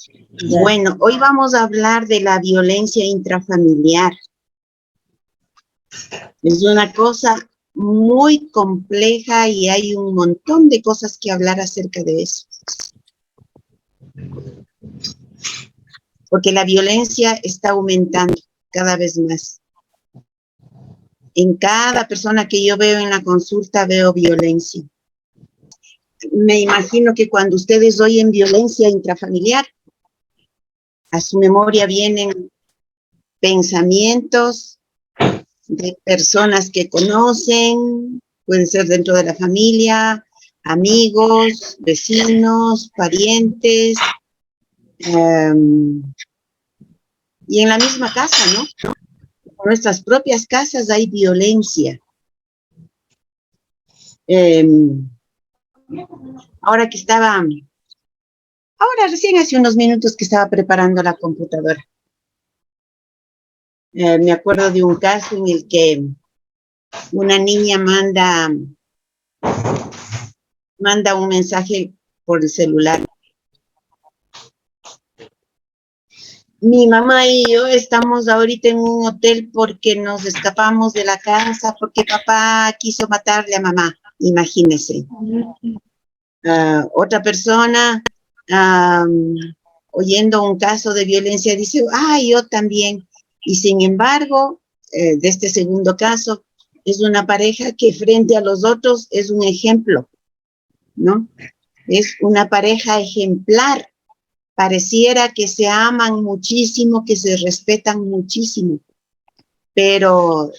Ya. Bueno, hoy vamos a hablar de la violencia intrafamiliar. Es una cosa muy compleja y hay un montón de cosas que hablar acerca de eso. Porque la violencia está aumentando cada vez más. En cada persona que yo veo en la consulta veo violencia. Me imagino que cuando ustedes oyen violencia intrafamiliar, a su memoria vienen pensamientos de personas que conocen, pueden ser dentro de la familia, amigos, vecinos, parientes, y en la misma casa, ¿no? En nuestras propias casas hay violencia. Ahora recién hace unos minutos que estaba preparando la computadora, me acuerdo de un caso en el que una niña manda un mensaje por el celular. Mi mamá y yo estamos ahorita en un hotel porque nos escapamos de la casa, porque papá quiso matarle a mamá, imagínese. Otra persona, oyendo un caso de violencia, dice, yo también. Y sin embargo, de este segundo caso, es una pareja que frente a los otros es un ejemplo, ¿no? Es una pareja ejemplar. Pareciera que se aman muchísimo, que se respetan muchísimo, pero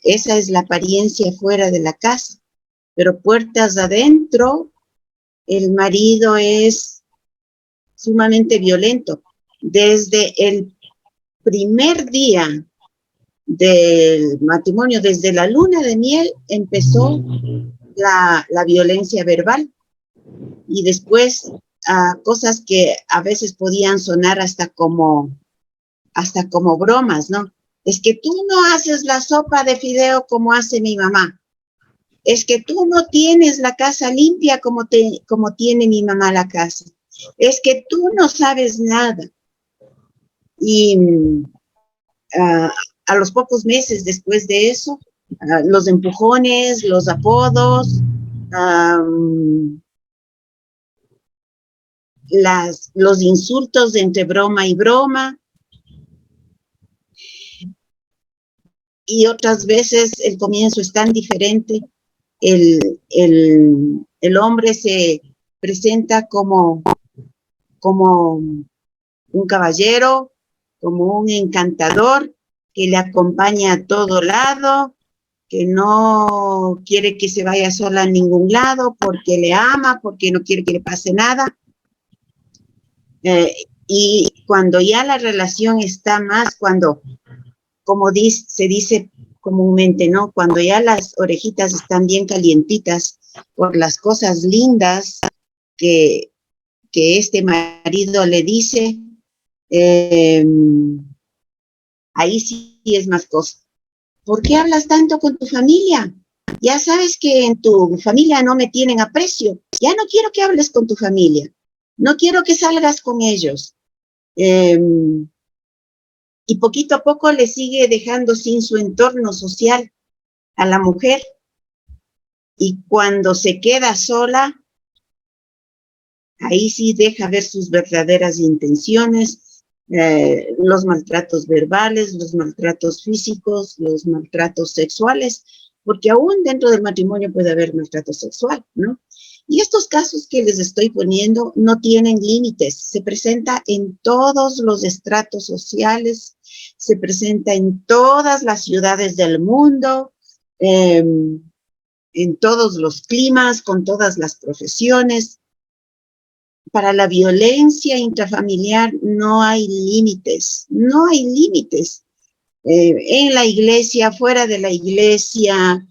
esa es la apariencia fuera de la casa. Pero puertas adentro, el marido es sumamente violento. Desde el primer día del matrimonio, desde la luna de miel, empezó la violencia verbal. Y después cosas que a veces podían sonar hasta como bromas, ¿no? Es que tú no haces la sopa de fideo como hace mi mamá. Es que tú no tienes la casa limpia como tiene mi mamá la casa. Es que tú no sabes nada. Y a los pocos meses después de eso, los empujones, los apodos, los insultos entre broma y broma, y otras veces el comienzo es tan diferente, el hombre se presenta como un caballero, como un encantador, que le acompaña a todo lado, que no quiere que se vaya sola a ningún lado, porque le ama, porque no quiere que le pase nada. Y cuando ya la relación está más, como se dice comúnmente, ¿no? Cuando ya las orejitas están bien calientitas por las cosas lindas que este marido le dice, ahí sí es más cosa. ¿Por qué hablas tanto con tu familia? Ya sabes que en tu familia no me tienen aprecio. Ya no quiero que hables con tu familia. No quiero que salgas con ellos. Y poquito a poco le sigue dejando sin su entorno social a la mujer. Y cuando se queda sola, ahí sí deja ver sus verdaderas intenciones, los maltratos verbales, los maltratos físicos, los maltratos sexuales, porque aún dentro del matrimonio puede haber maltrato sexual, ¿no? Y estos casos que les estoy poniendo no tienen límites, se presenta en todos los estratos sociales, se presenta en todas las ciudades del mundo, en todos los climas, con todas las profesiones. Para la violencia intrafamiliar no hay límites, no hay límites. En la iglesia, fuera de la iglesia,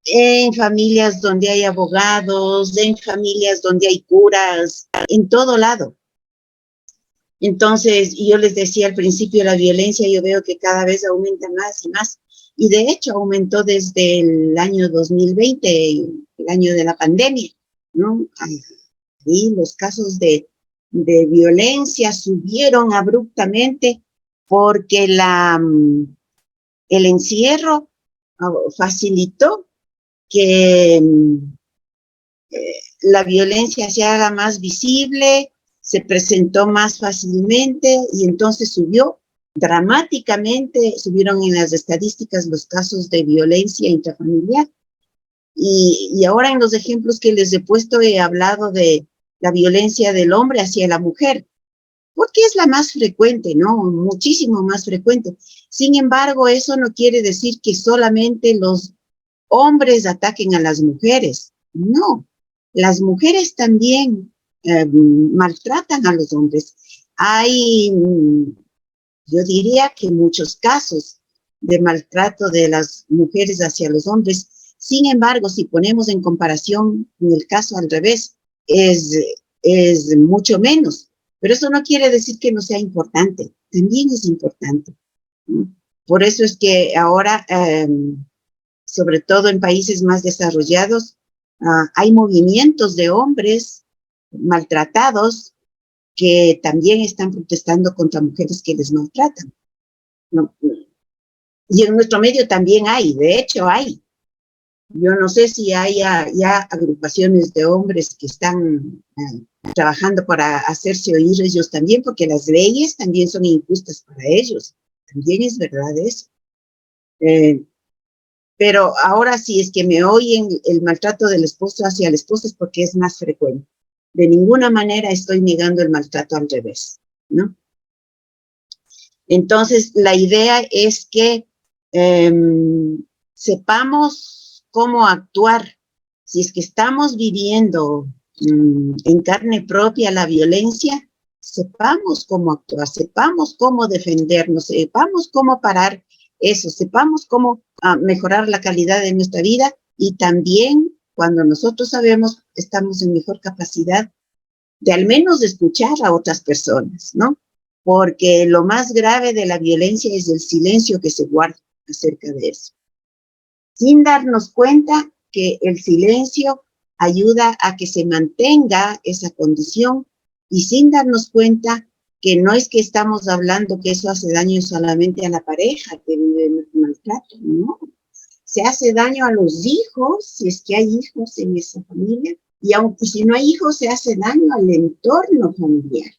en familias donde hay abogados, en familias donde hay curas, en todo lado. Entonces, yo les decía al principio, la violencia yo veo que cada vez aumenta más y más. Y de hecho aumentó desde el año 2020, el año de la pandemia, ¿no? Y los casos de de violencia subieron abruptamente porque el encierro facilitó que la violencia se haga más visible, se presentó más fácilmente y entonces subió dramáticamente, subieron en las estadísticas los casos de violencia intrafamiliar. Y ahora en los ejemplos que les he puesto he hablado de la violencia del hombre hacia la mujer, porque es la más frecuente, ¿no? Muchísimo más frecuente. Sin embargo, eso no quiere decir que solamente los hombres ataquen a las mujeres. No, las mujeres también maltratan a los hombres. Hay, yo diría que muchos casos de maltrato de las mujeres hacia los hombres. Sin embargo, si ponemos en comparación en el caso al revés, es mucho menos. Pero eso no quiere decir que no sea importante. También es importante, ¿no? Por eso es que ahora, sobre todo en países más desarrollados, hay movimientos de hombres maltratados que también están protestando contra mujeres que les maltratan, ¿no? Y en nuestro medio también hay, de hecho hay. Yo no sé si hay ya agrupaciones de hombres que están trabajando para hacerse oír ellos también, porque las leyes también son injustas para ellos. También es verdad eso. Pero ahora si es que me oyen el maltrato del esposo hacia la esposa es porque es más frecuente. De ninguna manera estoy negando el maltrato al revés, ¿no? Entonces, la idea es que sepamos cómo actuar. Si es que estamos viviendo en carne propia la violencia, sepamos cómo actuar, sepamos cómo defendernos, sepamos cómo parar eso, sepamos cómo mejorar la calidad de nuestra vida y también cuando nosotros sabemos, estamos en mejor capacidad de al menos escuchar a otras personas, ¿no? Porque lo más grave de la violencia es el silencio que se guarda acerca de eso. Sin darnos cuenta que el silencio ayuda a que se mantenga esa condición y sin darnos cuenta que no es que estamos hablando que eso hace daño solamente a la pareja que vive en el maltrato, no. Se hace daño a los hijos, si es que hay hijos en esa familia, y aunque si no hay hijos, se hace daño al entorno familiar.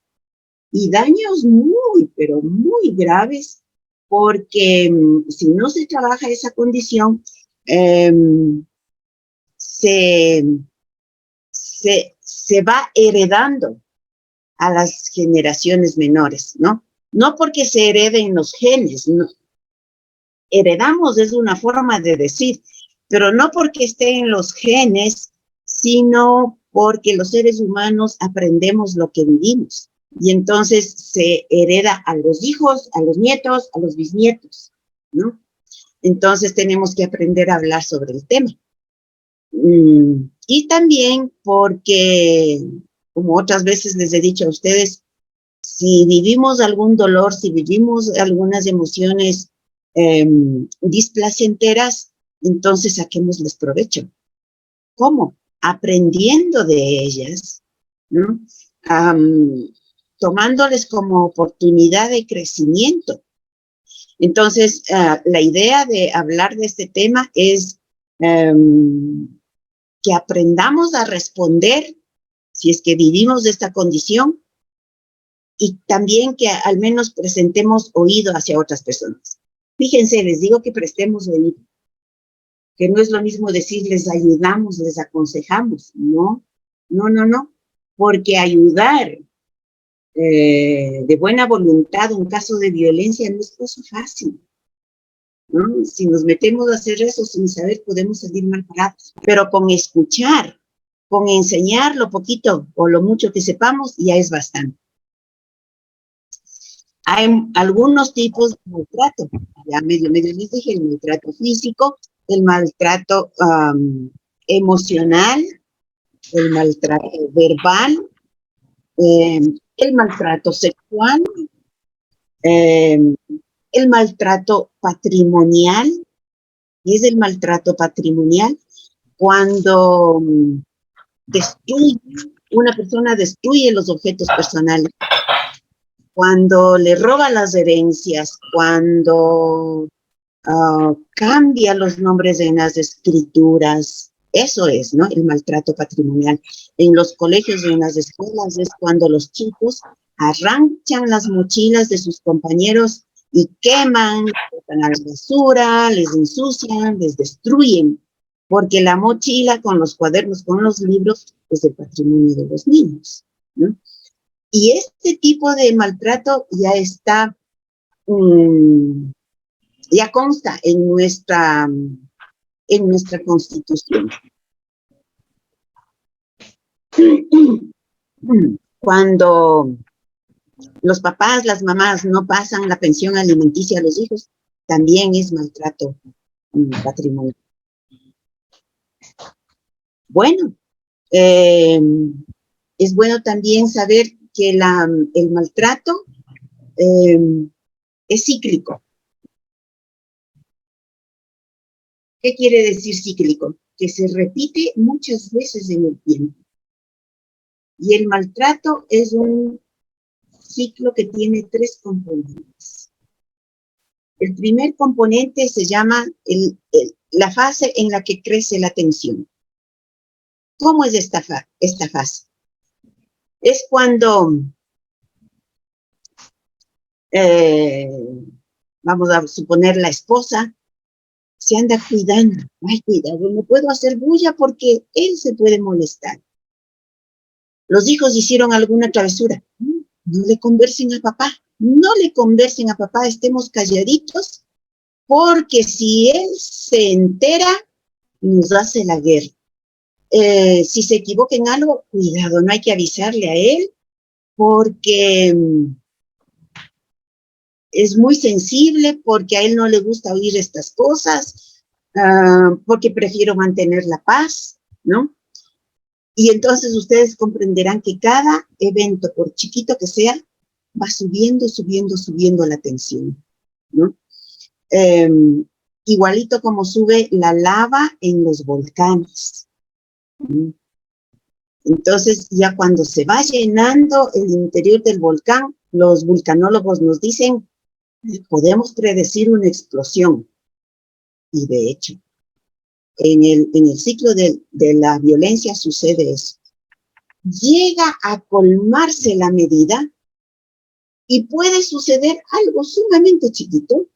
Y daños muy, pero muy graves, porque si no se trabaja esa condición, se va heredando a las generaciones menores, ¿no? No porque se hereden los genes, no. Heredamos es una forma de decir, pero no porque esté en los genes, sino porque los seres humanos aprendemos lo que vivimos. Y entonces se hereda a los hijos, a los nietos, a los bisnietos, ¿no? Entonces tenemos que aprender a hablar sobre el tema. Y también porque, como otras veces les he dicho a ustedes, si vivimos algún dolor, si vivimos algunas emociones displacenteras, entonces saquémosles provecho. ¿Cómo? Aprendiendo de ellas, ¿no? Tomándoles como oportunidad de crecimiento. Entonces, la idea de hablar de este tema es que aprendamos a responder si es que vivimos de esta condición y también que al menos presentemos oído hacia otras personas. Fíjense, les digo que prestemos oído, que no es lo mismo decir les ayudamos, les aconsejamos, no, no, no, no, porque ayudar de buena voluntad un caso de violencia no es cosa fácil, ¿no? Si nos metemos a hacer eso sin saber podemos salir mal parados, pero con escuchar, con enseñar lo poquito o lo mucho que sepamos ya es bastante. Hay algunos tipos de maltrato, ya medio les dije, el maltrato físico, el maltrato emocional, el maltrato verbal, el maltrato sexual, el maltrato patrimonial. Y es el maltrato patrimonial cuando destruye, una persona destruye los objetos personales, cuando le roba las herencias, cuando cambia los nombres en las escrituras, eso es, ¿no? El maltrato patrimonial. En los colegios y en las escuelas es cuando los chicos arranchan las mochilas de sus compañeros y queman, botan a la basura, les ensucian, les destruyen, porque la mochila con los cuadernos, con los libros, es el patrimonio de los niños, ¿no? Y este tipo de maltrato ya está, ya consta en nuestra Constitución. Cuando los papás, las mamás no pasan la pensión alimenticia a los hijos, también es maltrato patrimonial. Bueno, es bueno también saber que el maltrato es cíclico. ¿Qué quiere decir cíclico? Que se repite muchas veces en el tiempo. Y el maltrato es un ciclo que tiene 3 componentes. El primer componente se llama la fase en la que crece la tensión. ¿Cómo es esta fase? Es cuando, vamos a suponer, la esposa se anda cuidando. Ay, cuidado, no puedo hacer bulla porque él se puede molestar. Los hijos hicieron alguna travesura. No le conversen a papá. No le conversen a papá, estemos calladitos, porque si él se entera, nos hace la guerra. Si se equivoca en algo, cuidado, no hay que avisarle a él, porque es muy sensible, porque a él no le gusta oír estas cosas, porque prefiero mantener la paz, ¿no? Y entonces ustedes comprenderán que cada evento, por chiquito que sea, va subiendo, subiendo, subiendo la tensión, ¿no? Igualito como sube la lava en los volcanes. Entonces, ya cuando se va llenando el interior del volcán, los vulcanólogos nos dicen, podemos predecir una explosión. Y de hecho, en el ciclo de la violencia sucede eso. Llega a colmarse la medida y puede suceder algo sumamente chiquito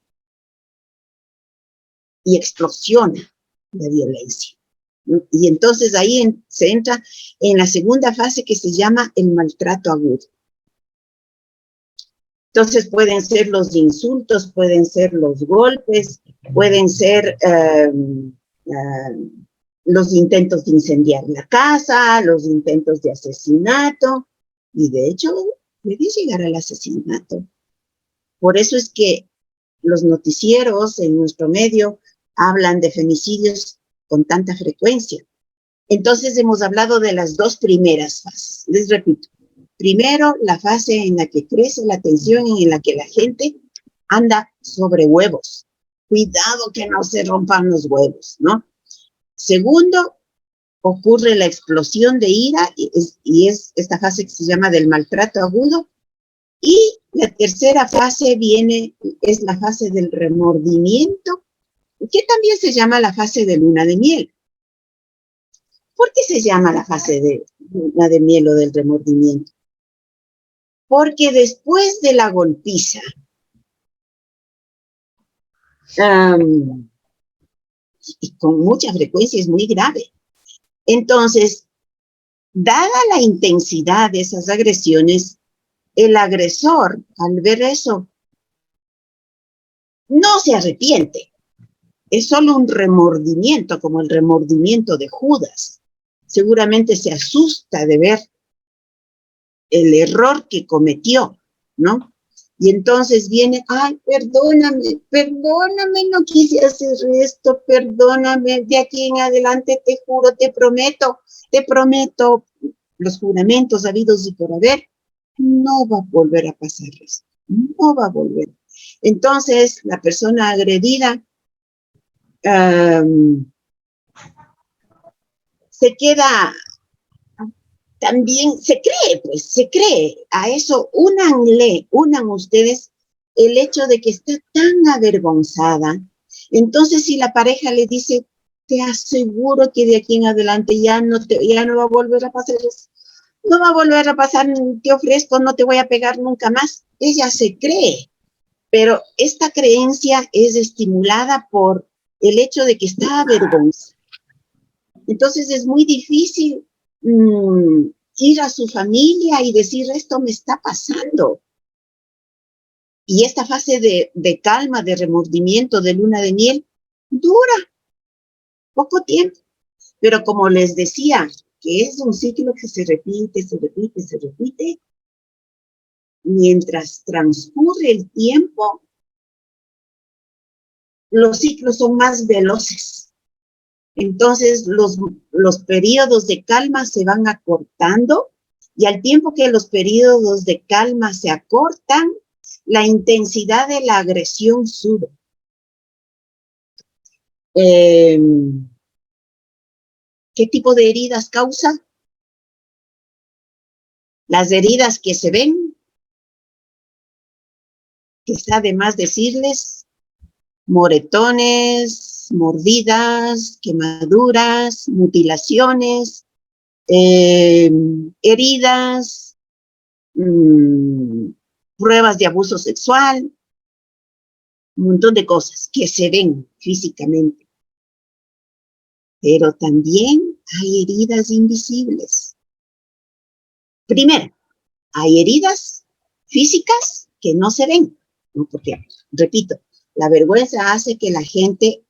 y explosiona la violencia. Y entonces ahí se entra en la segunda fase que se llama el maltrato agudo. Entonces pueden ser los insultos, pueden ser los golpes, pueden ser los intentos de incendiar la casa, los intentos de asesinato, y de hecho puede llegar al asesinato. Por eso es que los noticieros en nuestro medio hablan de femicidios con tanta frecuencia. Entonces hemos hablado de las 2 primeras fases. Les repito, primero la fase en la que crece la tensión y en la que la gente anda sobre huevos. Cuidado que no se rompan los huevos, ¿no? Segundo, ocurre la explosión de ira y es esta fase que se llama del maltrato agudo. Y la tercera fase es la fase del remordimiento, que también se llama la fase de luna de miel. ¿Por qué se llama la fase de luna de miel o del remordimiento? Porque después de la golpiza, y con mucha frecuencia es muy grave, entonces, dada la intensidad de esas agresiones, el agresor, al ver eso, no se arrepiente. Es solo un remordimiento, como el remordimiento de Judas. Seguramente se asusta de ver el error que cometió, ¿no? Y entonces viene, ay, perdóname, perdóname, no quise hacer esto, perdóname, de aquí en adelante te juro, te prometo, los juramentos habidos y por haber, no va a volver a pasar esto, no va a volver. Entonces, la persona agredida se queda también se cree, pues, se cree. A eso unan ustedes el hecho de que está tan avergonzada. Entonces, si la pareja le dice, te aseguro que de aquí en adelante ya no va a volver a pasar eso. No va a volver a pasar, te ofrezco, no te voy a pegar nunca más. Ella se cree, pero esta creencia es estimulada por el hecho de que está avergonzada. Entonces es muy difícil ir a su familia y decir, esto me está pasando. Y esta fase de calma, de remordimiento, de luna de miel, dura poco tiempo. Pero como les decía, que es un ciclo que se repite, se repite, se repite, mientras transcurre el tiempo, los ciclos son más veloces. Entonces, los periodos de calma se van acortando y al tiempo que los periodos de calma se acortan, la intensidad de la agresión sube. ¿Qué tipo de heridas causa? Las heridas que se ven, que está de más decirles, moretones, mordidas, quemaduras, mutilaciones, heridas, pruebas de abuso sexual, un montón de cosas que se ven físicamente. Pero también hay heridas invisibles. Primero, hay heridas físicas que no se ven, ¿no? Porque, repito, la vergüenza hace que la gente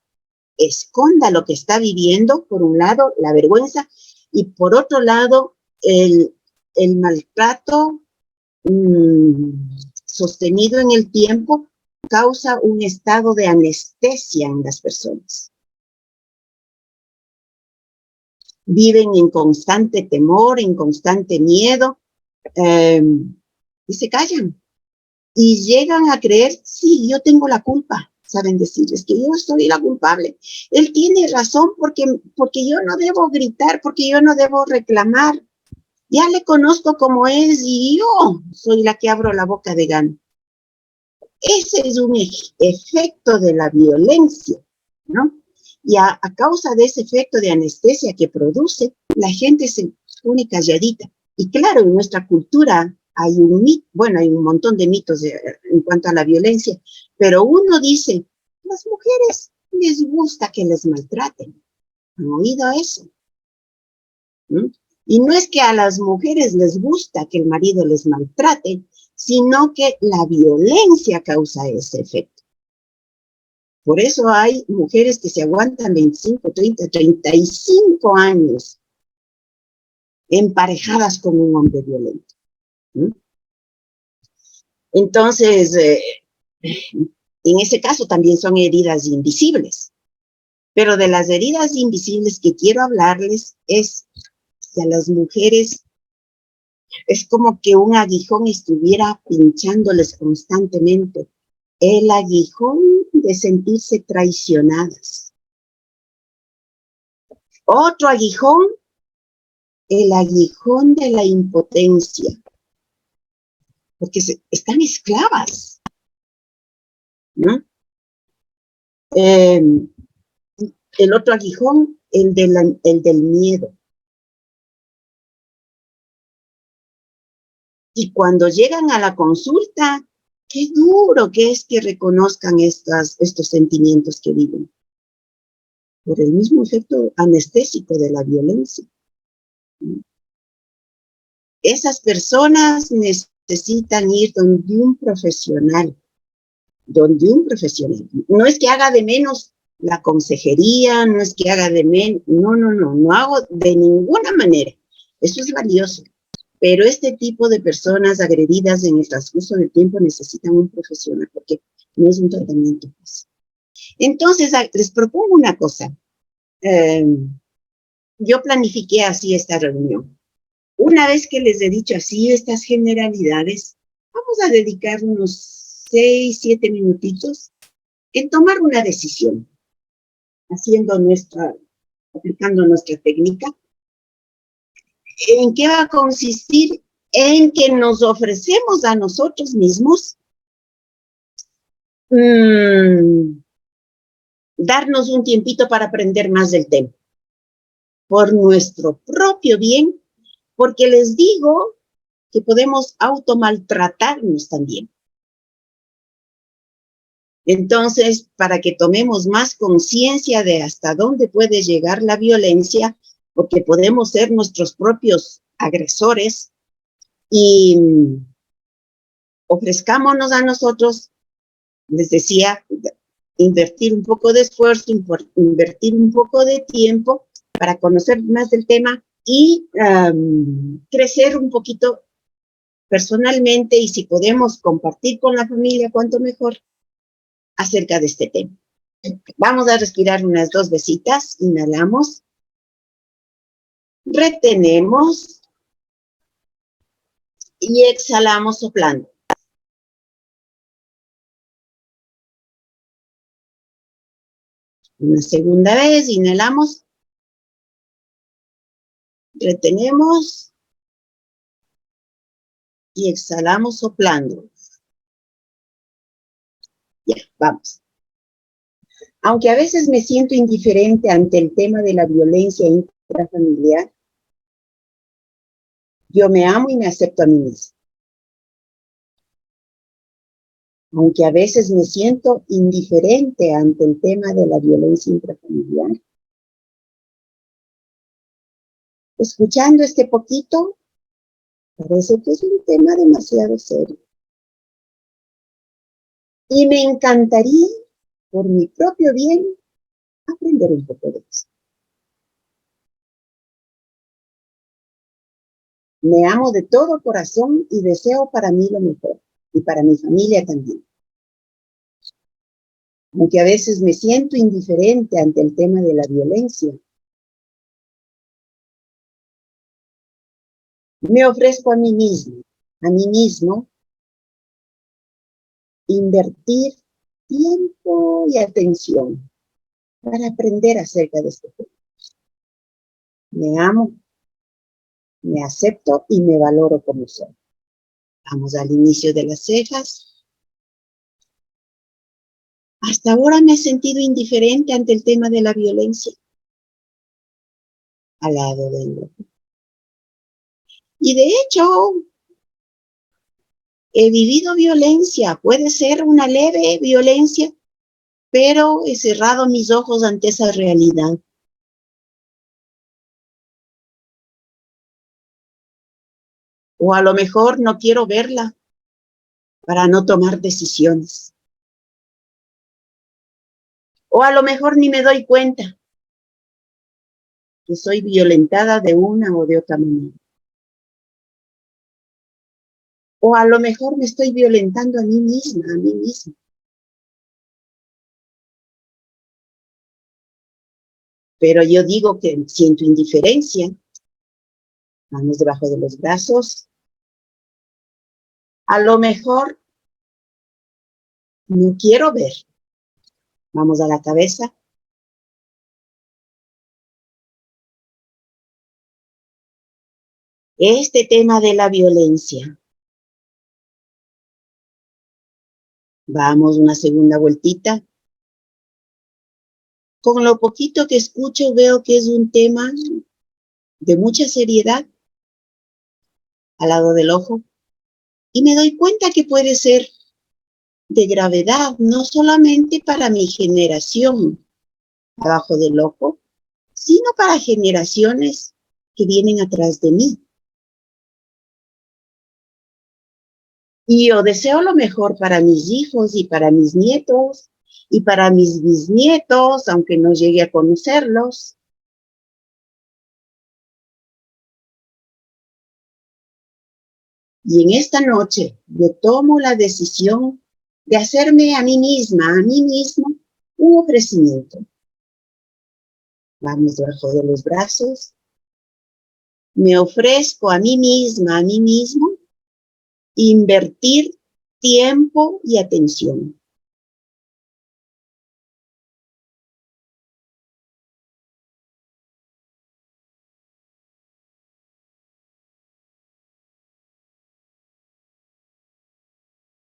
esconda lo que está viviendo, por un lado, la vergüenza, y por otro lado, el maltrato sostenido en el tiempo causa un estado de anestesia en las personas. Viven en constante temor, en constante miedo, y se callan. Y llegan a creer, sí, yo tengo la culpa, saben decir, es que yo soy la culpable. Él tiene razón porque yo no debo gritar, porque yo no debo reclamar. Ya le conozco como es y yo soy la que abro la boca de gana. Ese es un efecto de la violencia, ¿no? Y a causa de ese efecto de anestesia que produce, la gente se pone calladita. Y claro, en nuestra cultura hay hay un montón de mitos en cuanto a la violencia, pero uno dice, las mujeres les gusta que les maltraten. ¿Han oído eso? ¿Mm? Y no es que a las mujeres les gusta que el marido les maltrate, sino que la violencia causa ese efecto. Por eso hay mujeres que se aguantan 25, 30, 35 años emparejadas con un hombre violento. ¿Mm? Entonces, en ese caso también son heridas invisibles. Pero de las heridas invisibles que quiero hablarles es que a las mujeres es como que un aguijón estuviera pinchándoles constantemente. El aguijón de sentirse traicionadas. Otro aguijón, el aguijón de la impotencia. Porque están esclavas, ¿no? El otro aguijón, el del miedo. Y cuando llegan a la consulta, qué duro que es que reconozcan estos sentimientos que viven. Por el mismo efecto anestésico de la violencia. Esas personas necesitan ir donde un profesional. No es que haga de menos la consejería, no es que haga de menos, no hago de ninguna manera. Eso es valioso. Pero este tipo de personas agredidas en el transcurso del tiempo necesitan un profesional porque no es un tratamiento fácil. Entonces, les propongo una cosa. Yo planifiqué así esta reunión. Una vez que les he dicho así estas generalidades, vamos a dedicar unos 6, 7 minutitos en tomar una decisión, aplicando nuestra técnica, ¿En qué va a consistir? En que nos ofrecemos a nosotros mismos darnos un tiempito para aprender más del tema, por nuestro propio bien, porque les digo que podemos automaltratarnos también. Entonces, para que tomemos más conciencia de hasta dónde puede llegar la violencia, porque podemos ser nuestros propios agresores, y ofrezcámonos a nosotros, les decía, invertir un poco de esfuerzo, invertir un poco de tiempo para conocer más del tema y crecer un poquito personalmente, y si podemos compartir con la familia, cuanto mejor, acerca de este tema. Vamos a respirar unas 2 veces. Inhalamos, retenemos y exhalamos soplando. Una segunda vez, inhalamos, retenemos y exhalamos soplando. Ya, vamos. Aunque a veces me siento indiferente ante el tema de la violencia intrafamiliar, yo me amo y me acepto a mí misma. Aunque a veces me siento indiferente ante el tema de la violencia intrafamiliar, escuchando este poquito, parece que es un tema demasiado serio. Y me encantaría, por mi propio bien, aprender un poco de eso. Me amo de todo corazón y deseo para mí lo mejor, y para mi familia también. Aunque a veces me siento indiferente ante el tema de la violencia, me ofrezco a mí mismo, invertir tiempo y atención para aprender acerca de este tema. Me amo, me acepto y me valoro como soy. Vamos al inicio de las cejas. Hasta ahora me he sentido indiferente ante el tema de la violencia. Al lado del ojo. Y de hecho, he vivido violencia. Puede ser una leve violencia, pero he cerrado mis ojos ante esa realidad. O a lo mejor no quiero verla para no tomar decisiones. O a lo mejor ni me doy cuenta que soy violentada de una o de otra manera. O a lo mejor me estoy violentando a mí misma, a mí misma. Pero yo digo que siento indiferencia. Manos debajo de los brazos. A lo mejor no quiero ver. Vamos a la cabeza. Este tema de la violencia. Vamos, una segunda vueltita. Con lo poquito que escucho, veo que es un tema de mucha seriedad al lado del ojo. Y me doy cuenta que puede ser de gravedad, no solamente para mi generación abajo del ojo, sino para generaciones que vienen atrás de mí. Y yo deseo lo mejor para mis hijos y para mis nietos y para mis bisnietos, aunque no llegue a conocerlos. Y en esta noche yo tomo la decisión de hacerme a mí misma, a mí mismo, un ofrecimiento. Vamos debajo de los brazos. Me ofrezco a mí misma, a mí mismo, invertir tiempo y atención